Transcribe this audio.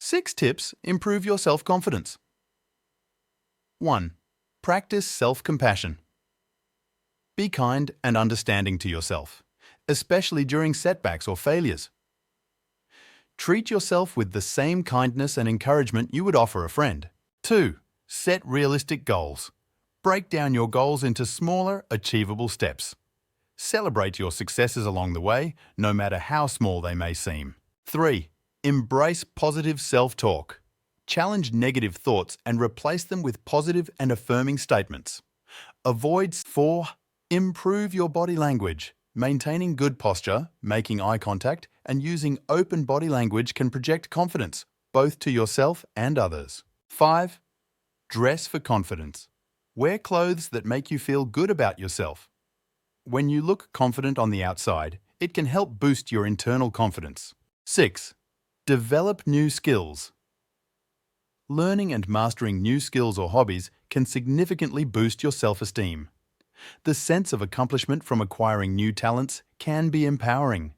6 tips improve your self-confidence. 1. Practice self-compassion. Be kind and understanding to yourself, especially during setbacks or failures. Treat yourself with the same kindness and encouragement you would offer a friend. 2. Set realistic goals. Break down your goals into smaller, achievable steps. Celebrate your successes along the way, no matter how small they may seem. 3. Embrace positive self-talk. Challenge negative thoughts and replace them with positive and affirming statements. 4. Improve your body language. Maintaining good posture, making eye contact, and using open body language can project confidence, both to yourself and others. 5. Dress for confidence. Wear clothes that make you feel good about yourself. When you look confident on the outside, it can help boost your internal confidence. 6. Develop new skills. Learning and mastering new skills or hobbies can significantly boost your self-esteem. The sense of accomplishment from acquiring new talents can be empowering.